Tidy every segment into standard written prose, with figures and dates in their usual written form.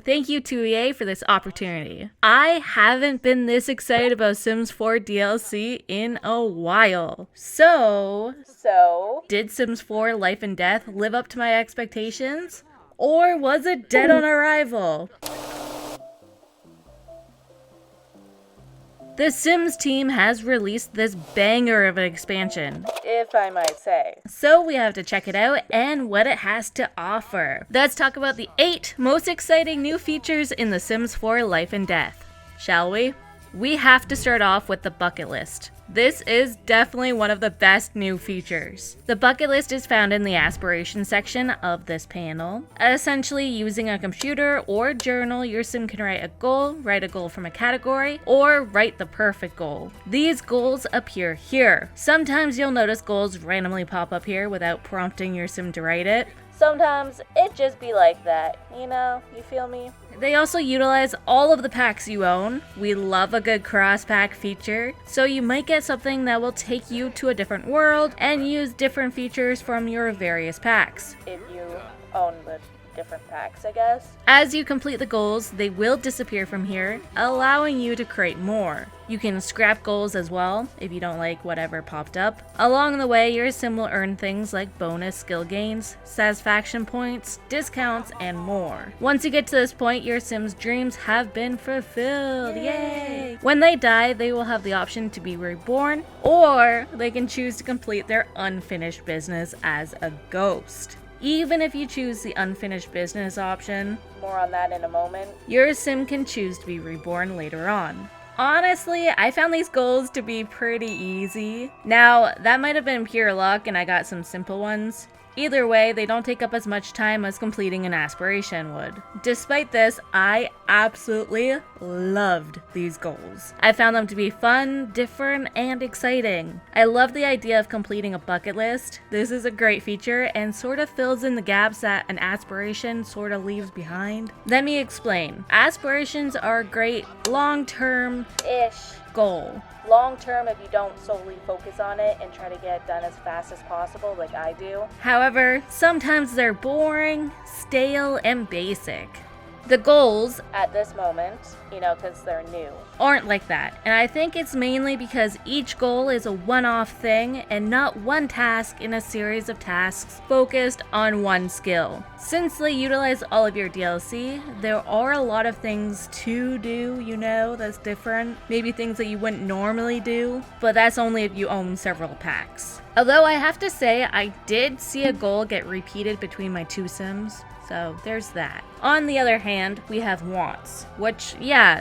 Thank you to EA for this opportunity. I haven't been this excited about Sims 4 DLC in a while. So, did Sims 4 Life and Death live up to my expectations? Or was it dead on arrival? The Sims team has released this banger of an expansion, if I might say. So we have to check it out and what it has to offer. Let's talk about the 8 most exciting new features in The Sims 4 Life and Death, shall we? We have to start off with the bucket list. This is definitely one of the best new features. The bucket list is found in the aspiration section of this panel. Essentially, using a computer or journal, your sim can write a goal from a category, or write the perfect goal. These goals appear here. Sometimes you'll notice goals randomly pop up here without prompting your sim to write it. Sometimes it just be like that, you feel me? They also utilize all of the packs you own. We love a good cross-pack feature, so you might get something that will take you to a different world and use different features from your various packs. If you own the different packs, I guess. As you complete the goals, they will disappear from here, allowing you to create more. You can scrap goals as well, if you don't like whatever popped up. Along the way, your sim will earn things like bonus skill gains, satisfaction points, discounts, and more. Once you get to this point, your sim's dreams have been fulfilled. Yay! When they die, they will have the option to be reborn, or they can choose to complete their unfinished business as a ghost. Even if you choose the unfinished business option, more on that in a moment, your sim can choose to be reborn later on. Honestly, I found these goals to be pretty easy. Now, that might have been pure luck and I got some simple ones. Either way, they don't take up as much time as completing an aspiration would. Despite this, I absolutely loved these goals. I found them to be fun, different, and exciting. I love the idea of completing a bucket list. This is a great feature and sort of fills in the gaps that an aspiration sort of leaves behind. Let me explain. Aspirations are a great long-term-ish goal. Long term if you don't solely focus on it and try to get it done as fast as possible like I do. However, sometimes they're boring, stale, and basic. The goals, at this moment, because they're new, aren't like that. And I think it's mainly because each goal is a one-off thing and not one task in a series of tasks focused on one skill. Since they utilize all of your DLC, there are a lot of things to do, that's different. Maybe things that you wouldn't normally do, but that's only if you own several packs. Although I have to say, I did see a goal get repeated between my two sims. So there's that. On the other hand, we have wants, which,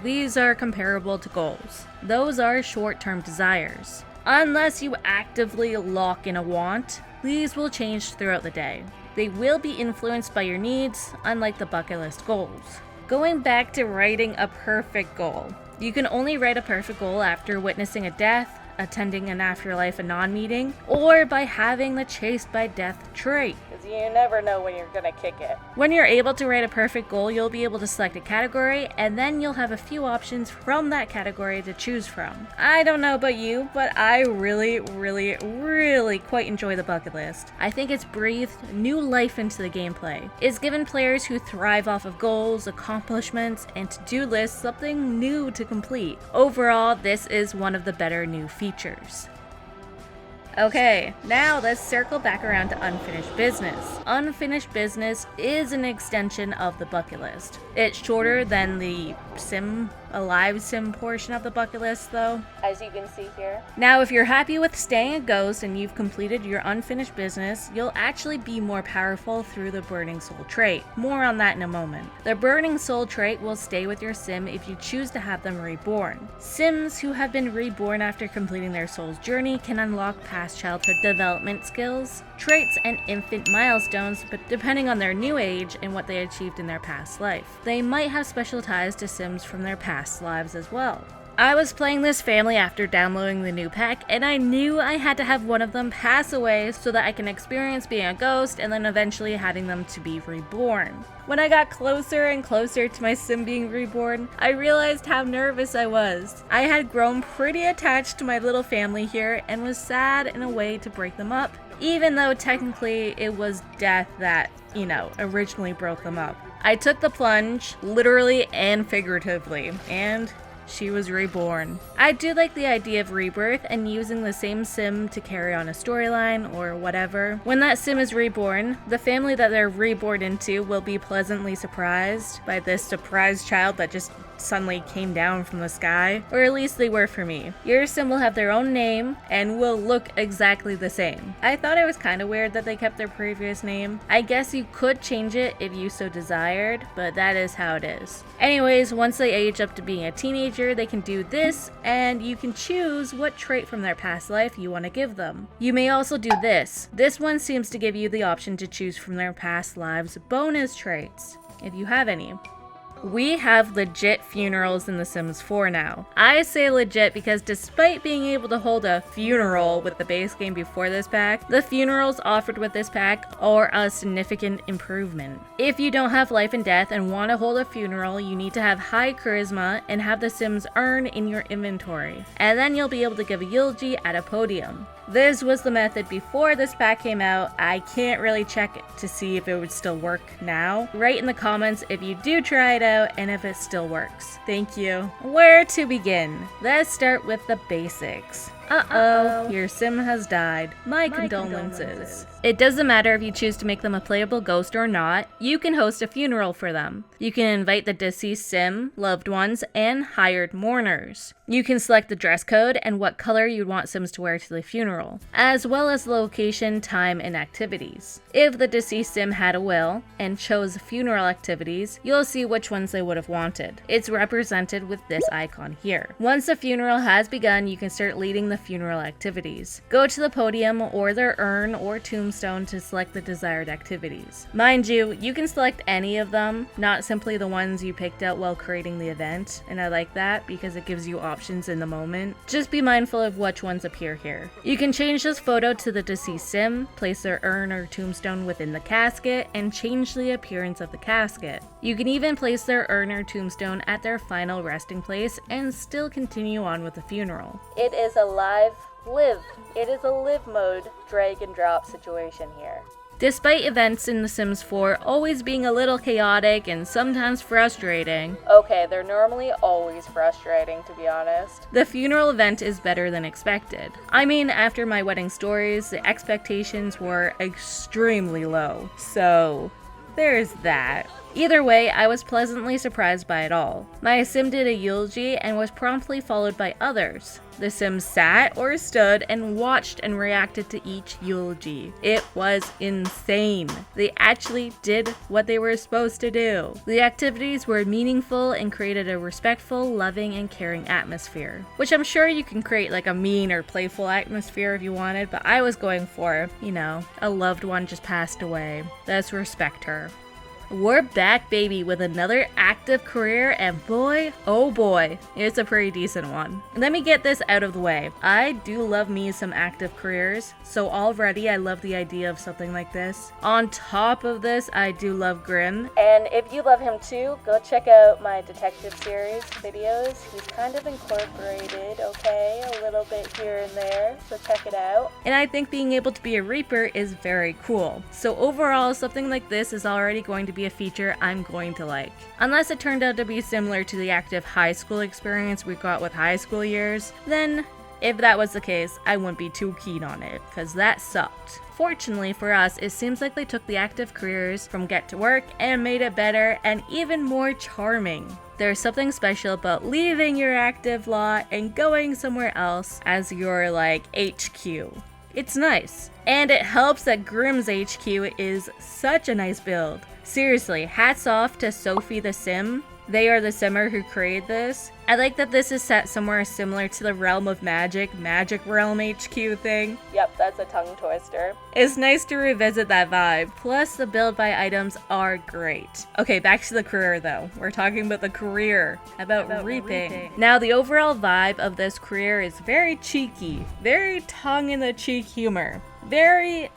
these are comparable to goals. Those are short-term desires. Unless you actively lock in a want, these will change throughout the day. They will be influenced by your needs, unlike the bucket list goals. Going back to writing a perfect goal. You can only write a perfect goal after witnessing a death, attending an afterlife anon meeting, or by having the chased by death trait. You never know when you're gonna kick it. When you're able to write a perfect goal, you'll be able to select a category, and then you'll have a few options from that category to choose from. I don't know about you, but I really quite enjoy the bucket list. I think it's breathed new life into the gameplay. It's given players who thrive off of goals, accomplishments, and to-do lists something new to complete. Overall, this is one of the better new features. Okay, now let's circle back around to unfinished business. Unfinished business is an extension of the bucket list. It's shorter than the alive sim portion of the bucket list though, as you can see here. Now, if you're happy with staying a ghost and you've completed your unfinished business, you'll actually be more powerful through the Burning Soul trait. More on that in a moment. The Burning Soul trait will stay with your sim if you choose to have them reborn. Sims who have been reborn after completing their soul's journey can unlock past childhood development skills, traits, and infant milestones, but depending on their new age and what they achieved in their past life. They might have special ties to sims from their past lives as well. I was playing this family after downloading the new pack, and I knew I had to have one of them pass away so that I can experience being a ghost and then eventually having them to be reborn. When I got closer and closer to my sim being reborn, I realized how nervous I was. I had grown pretty attached to my little family here and was sad in a way to break them up, even though technically it was death that, originally broke them up. I took the plunge, literally and figuratively, and she was reborn. I do like the idea of Rebirth and using the same sim to carry on a storyline or whatever. When that sim is reborn, the family that they're reborn into will be pleasantly surprised by this surprise child that just suddenly came down from the sky, or at least they were for me. Your sim will have their own name and will look exactly the same. I thought it was kind of weird that they kept their previous name. I guess you could change it if you so desired, but that is how it is. Anyways, once they age up to being a teenager, they can do this, and you can choose what trait from their past life you want to give them. You may also do this. This one seems to give you the option to choose from their past lives' bonus traits, if you have any. We have legit funerals in The Sims 4 now. I say legit because despite being able to hold a funeral with the base game before this pack, the funerals offered with this pack are a significant improvement. If you don't have life and death and want to hold a funeral, you need to have high charisma and have the Sims earn in your inventory, and then you'll be able to give a eulogy at a podium. This was the method before this pack came out. I can't really check it to see if it would still work now. Write in the comments if you do try it out and if it still works. Thank you. Where to begin? Let's start with the basics. Uh-oh, your sim has died. My condolences. It doesn't matter if you choose to make them a playable ghost or not, you can host a funeral for them. You can invite the deceased sim, loved ones, and hired mourners. You can select the dress code and what color you'd want sims to wear to the funeral, as well as location, time, and activities. If the deceased sim had a will and chose funeral activities, you'll see which ones they would have wanted. It's represented with this icon here. Once the funeral has begun, you can start leading the funeral activities. Go to the podium or their urn or tombstone to select the desired activities. Mind you, you can select any of them, not simply the ones you picked out while creating the event, and I like that because it gives you options in the moment. Just be mindful of which ones appear here. You can change this photo to the deceased sim, place their urn or tombstone within the casket, and change the appearance of the casket. You can even place their urn or tombstone at their final resting place and still continue on with the funeral. It is a live. It is a live mode drag and drop situation here. Despite events in The Sims 4 always being a little chaotic and sometimes frustrating. Okay, they're normally always frustrating, to be honest. The funeral event is better than expected. I mean, after my wedding stories, the expectations were extremely low. So, there's that. Either way, I was pleasantly surprised by it all. My sim did a eulogy and was promptly followed by others. The Sims sat or stood and watched and reacted to each eulogy. It was insane. They actually did what they were supposed to do. The activities were meaningful and created a respectful, loving, and caring atmosphere, which I'm sure you can create like a mean or playful atmosphere if you wanted, but I was going for, a loved one just passed away. Let's respect her. We're back, baby, with another active career, and boy, oh boy, it's a pretty decent one. Let me get this out of the way. I do love me some active careers, so already I love the idea of something like this. On top of this, I do love Grimm, and if you love him too, go check out my detective series videos. He's kind of incorporated, okay, a little bit here and there, so check it out. And I think being able to be a Reaper is very cool. So overall, something like this is already going to be a feature I'm going to like. Unless it turned out to be similar to the active high school experience we got with high school years, then if that was the case, I wouldn't be too keen on it, because that sucked. Fortunately for us, it seems like they took the active careers from Get to Work and made it better and even more charming. There's something special about leaving your active lot and going somewhere else as your HQ. It's nice. And it helps that Grimm's HQ is such a nice build. Seriously, hats off to Sophie the Sim. They are the simmer who created this. I like that this is set somewhere similar to the Realm of Magic Realm HQ thing. Yep, that's a tongue twister. It's nice to revisit that vibe. Plus, the build by items are great. Okay, back to the career though. We're talking about the career, about reaping. Now, the overall vibe of this career is very cheeky, very tongue-in-the-cheek humor. Very,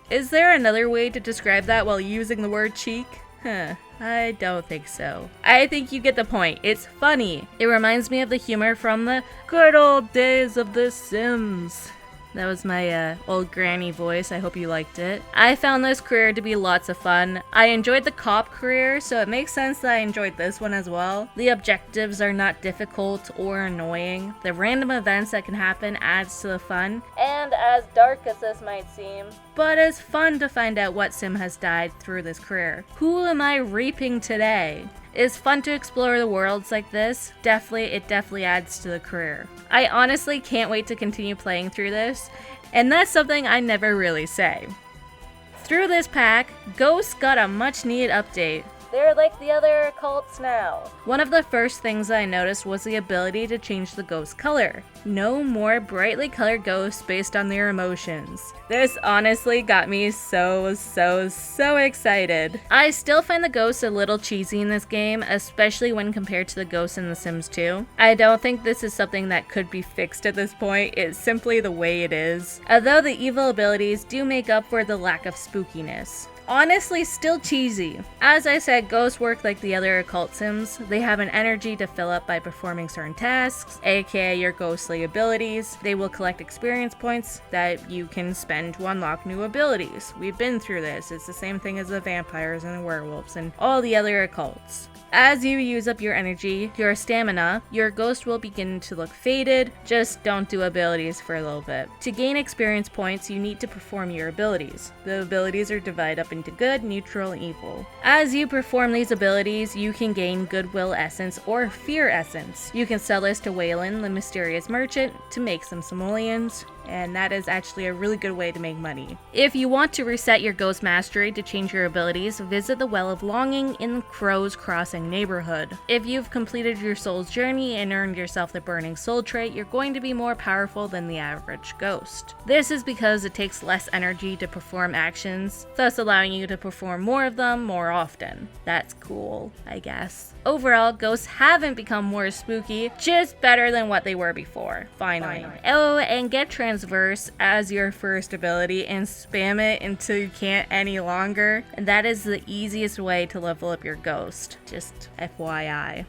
is there another way to describe that while using the word cheek? I don't think so. I think you get the point. It's funny. It reminds me of the humor from the good old days of The Sims. That was my old granny voice. I hope you liked it. I found this career to be lots of fun. I enjoyed the cop career, so it makes sense that I enjoyed this one as well. The objectives are not difficult or annoying. The random events that can happen adds to the fun. And as dark as this might seem, but it's fun to find out what sim has died through this career. Who am I reaping today? It's fun to explore the worlds like this. It definitely adds to the career. I honestly can't wait to continue playing through this, and that's something I never really say. Through this pack, Ghosts got a much needed update. They're like the other cults now. One of the first things I noticed was the ability to change the ghost color. No more brightly colored ghosts based on their emotions. This honestly got me so excited. I still find the ghosts a little cheesy in this game, especially when compared to the ghosts in The Sims 2. I don't think this is something that could be fixed at this point, it's simply the way it is. Although the evil abilities do make up for the lack of spookiness. Honestly, still cheesy. As I said, ghosts work like the other occult sims. They have an energy to fill up by performing certain tasks, aka your ghostly abilities. They will collect experience points that you can spend to unlock new abilities. We've been through this. It's the same thing as the vampires and the werewolves and all the other occults. As you use up your energy, your stamina, your ghost will begin to look faded. Just don't do abilities for a little bit. To gain experience points, you need to perform your abilities. The abilities are divided up into good, neutral, and evil. As you perform these abilities, you can gain goodwill essence or fear essence. You can sell this to Waylon, the mysterious merchant, to make some simoleons, and that is actually a really good way to make money. If you want to reset your ghost mastery to change your abilities, visit the Well of Longing in the Crow's Crossing neighborhood. If you've completed your soul's journey and earned yourself the Burning Soul trait, you're going to be more powerful than the average ghost. This is because it takes less energy to perform actions, thus allowing you to perform more of them more often. That's cool, I guess. Overall, ghosts haven't become more spooky, just better than what they were before. Finally. Oh, and get Transverse as your first ability and spam it until you can't any longer. And that is the easiest way to level up your ghost. Just FYI.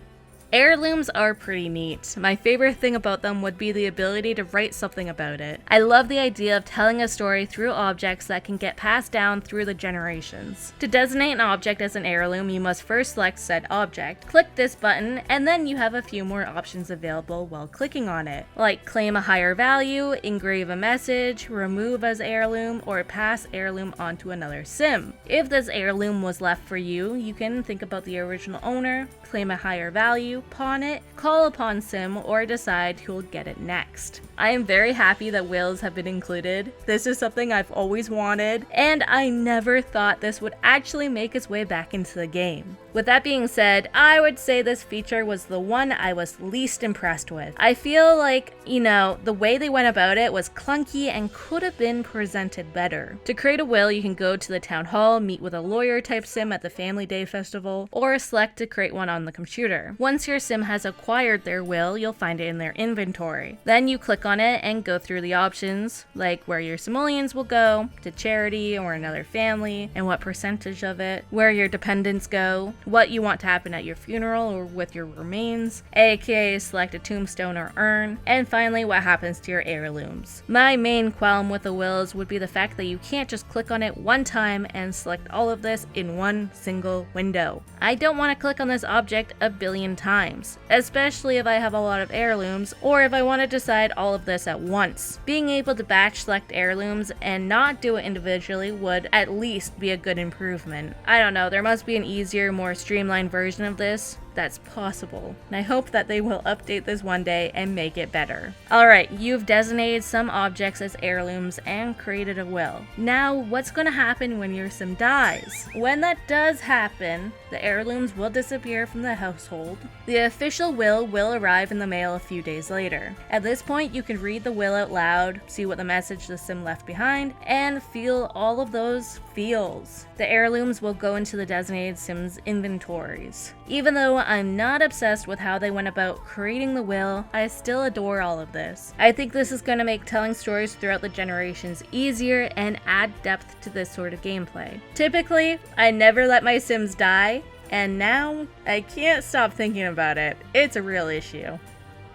Heirlooms are pretty neat. My favorite thing about them would be the ability to write something about it. I love the idea of telling a story through objects that can get passed down through the generations. To designate an object as an heirloom, you must first select said object, click this button, and then you have a few more options available while clicking on it, like claim a higher value, engrave a message, remove as heirloom, or pass heirloom onto another sim. If this heirloom was left for you, you can think about the original owner, claim a higher value, pawn it, call upon sim, or decide who'll get it next. I am very happy that whales have been included. This is something I've always wanted, and I never thought this would actually make its way back into the game. With that being said, I would say this feature was the one I was least impressed with. I feel like, the way they went about it was clunky and could have been presented better. To create a will, you can go to the town hall, meet with a lawyer type sim at the Family Day Festival, or select to create one on the computer. Once your sim has acquired their will, you'll find it in their inventory. Then you click on it and go through the options, like where your simoleons will go, to charity or another family, and what percentage of it, where your dependents go, what you want to happen at your funeral or with your remains, aka select a tombstone or urn, and finally what happens to your heirlooms. My main qualm with the wills would be the fact that you can't just click on it one time and select all of this in one single window. I don't want to click on this object a billion times, especially if I have a lot of heirlooms or if I want to decide all of this at once. Being able to batch select heirlooms and not do it individually would at least be a good improvement. I don't know, there must be an easier, more streamlined version of this that's possible, and I hope that they will update this one day and make it better. Alright, you've designated some objects as heirlooms and created a will. Now, what's going to happen when your sim dies? When that does happen, the heirlooms will disappear from the household. The official will arrive in the mail a few days later. At this point, you can read the will out loud, see what the message the sim left behind, and feel all of those feels. The heirlooms will go into the designated sim's inventories. Even though I'm not obsessed with how they went about creating the will, I still adore all of this. I think this is going to make telling stories throughout the generations easier and add depth to this sort of gameplay. Typically, I never let my sims die, and now I can't stop thinking about it. It's a real issue.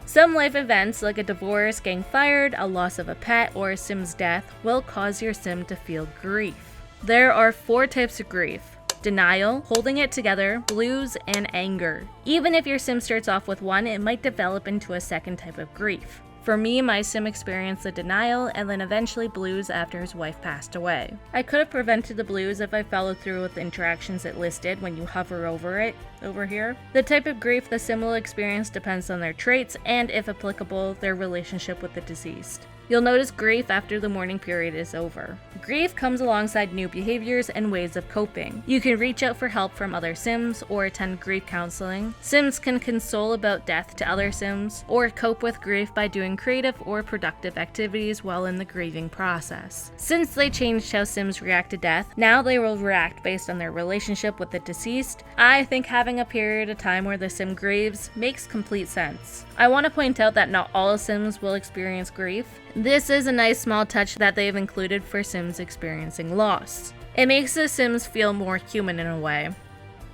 Some life events like a divorce, getting fired, a loss of a pet, or a sim's death will cause your sim to feel grief. There are 4 types of grief: denial, holding it together, blues, and anger. Even if your sim starts off with one, it might develop into a second type of grief. For me, my sim experienced the denial and then eventually blues after his wife passed away. I could have prevented the blues if I followed through with the interactions it listed when you hover over it, over here. The type of grief the sim will experience depends on their traits and, if applicable, their relationship with the deceased. You'll notice grief after the mourning period is over. Grief comes alongside new behaviors and ways of coping. You can reach out for help from other sims or attend grief counseling. Sims can console about death to other sims or cope with grief by doing creative or productive activities while in the grieving process. Since they changed how sims react to death, now they will react based on their relationship with the deceased. I think having a period of time where the sim grieves makes complete sense. I want to point out that not all sims will experience grief. This is a nice small touch that they've included for sims experiencing loss. It makes the sims feel more human in a way.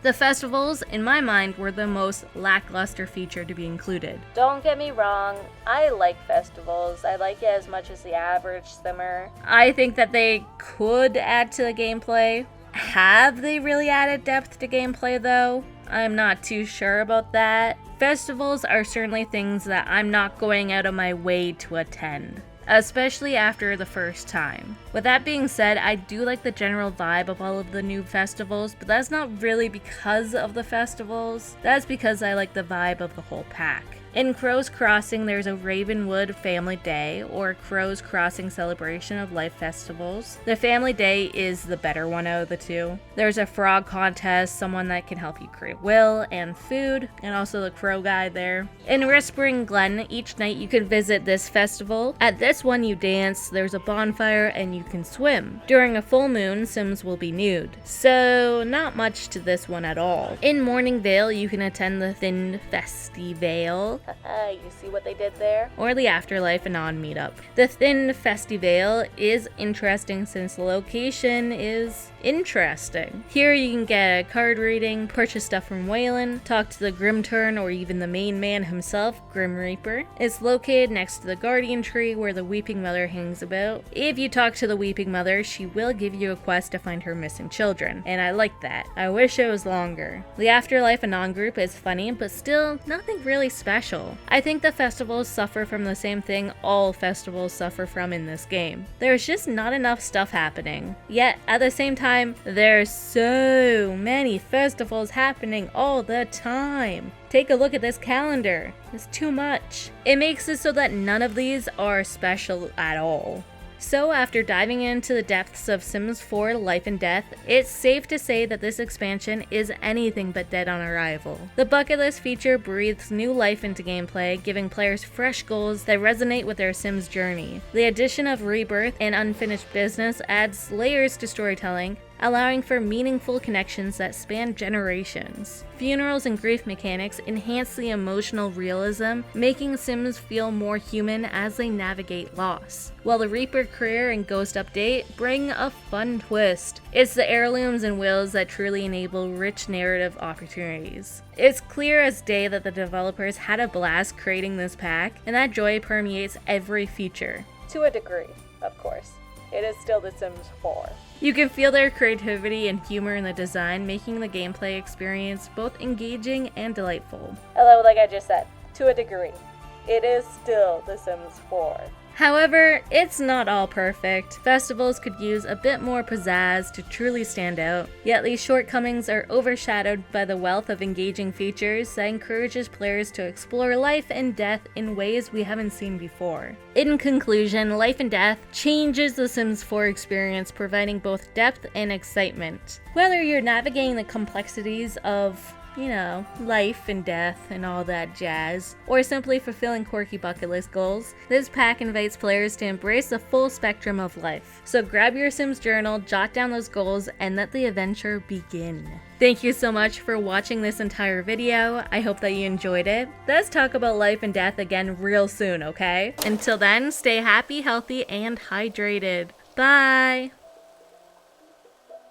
The festivals, in my mind, were the most lackluster feature to be included. Don't get me wrong, I like festivals. I like it as much as the average simmer. I think that they could add to the gameplay. Have they really added depth to gameplay though? I'm not too sure about that. Festivals are certainly things that I'm not going out of my way to attend, especially after the first time. With that being said, I do like the general vibe of all of the new festivals, but that's not really because of the festivals. That's because I like the vibe of the whole pack. In Crow's Crossing, there's a Ravenwood Family Day, or Crow's Crossing Celebration of Life festivals. The Family Day is the better one out of the two. There's a frog contest, someone that can help you create will and food, and also the crow guy there. In Whispering Glen, each night you can visit this festival. At this one you dance, there's a bonfire, and you can swim. During a full moon, sims will be nude. So not much to this one at all. In Morning Vale, you can attend the Thin Festival. You see what they did there? Or the Afterlife Anon meetup. The Thin Festival is interesting since the location is interesting. Here you can get a card reading, purchase stuff from Waylon, talk to the Grimturn or even the main man himself, Grim Reaper. It's located next to the Guardian Tree where the Weeping Mother hangs about. If you talk to the Weeping Mother, she will give you a quest to find her missing children, and I like that. I wish it was longer. The Afterlife Anon group is funny, but still nothing really special. I think the festivals suffer from the same thing all festivals suffer from in this game. There's just not enough stuff happening. Yet, at the same time, there's so many festivals happening all the time. Take a look at this calendar. It's too much. It makes it so that none of these are special at all. So after diving into the depths of Sims 4 Life and Death, it's safe to say that this expansion is anything but dead on arrival. The bucket list feature breathes new life into gameplay, giving players fresh goals that resonate with their Sims journey. The addition of Rebirth and Unfinished Business adds layers to storytelling, allowing for meaningful connections that span generations. Funerals and grief mechanics enhance the emotional realism, making Sims feel more human as they navigate loss. While the Reaper career and Ghost update bring a fun twist. It's the heirlooms and wills that truly enable rich narrative opportunities. It's clear as day that the developers had a blast creating this pack, and that joy permeates every feature. To a degree, of course. It is still The Sims 4. You can feel their creativity and humor in the design, making the gameplay experience both engaging and delightful. Although, like I just said, to a degree, it is still The Sims 4. However, it's not all perfect. Festivals could use a bit more pizzazz to truly stand out, yet these shortcomings are overshadowed by the wealth of engaging features that encourages players to explore life and death in ways we haven't seen before. In conclusion, Life and Death changes the Sims 4 experience, providing both depth and excitement. Whether you're navigating the complexities of life and death and all that jazz, or simply fulfilling quirky bucket list goals, this pack invites players to embrace the full spectrum of life. So grab your Sims journal, jot down those goals, and let the adventure begin. Thank you so much for watching this entire video. I hope that you enjoyed it. Let's talk about life and death again real soon, okay? Until then, stay happy, healthy, and hydrated. Bye!